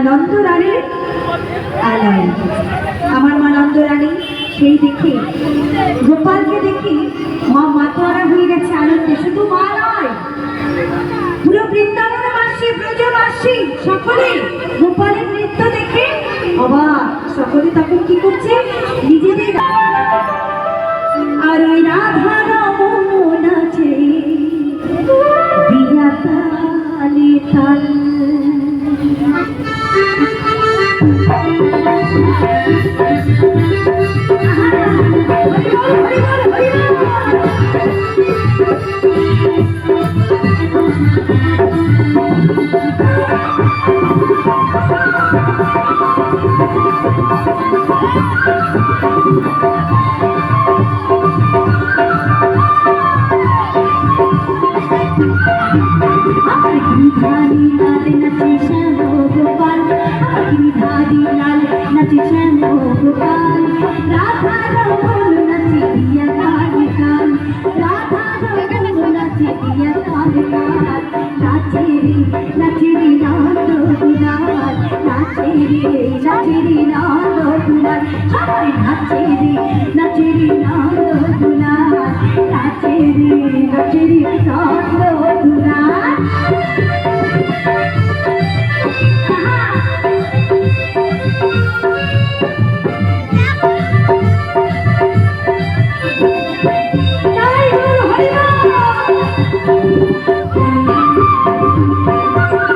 নন্দ রানীর আলয়। আমার মা নন্দ রানী সেই দেখে গোপালকে দেখে মা মাতোয়ারা হয়ে গেছে আনন্দে। শুধু মা নয়, পুরো বৃন্দাবনবাসী ব্রজবাসী সকলে গোপালের নৃত্য দেখে অবাক। সকলে তখন কি করছে, নিজেদের আর ওই রাধা রমন আছে দিয়া তালে তাল। ধারি লাল নাচে শ্যাম গোপাল, ধারি লাল নাচে শ্যাম গোপাল, রাধা রমন নাচে দিয়া তালে তাল, রাধা রমন নাচে দিয়া তালে তাল। নাচে রে নন্দ দুলাল, নাচে রে নন্দ দুলাল, সবাই নাচে রে নন্দ দুলাল, নাচে রে নন্দ দুলাল।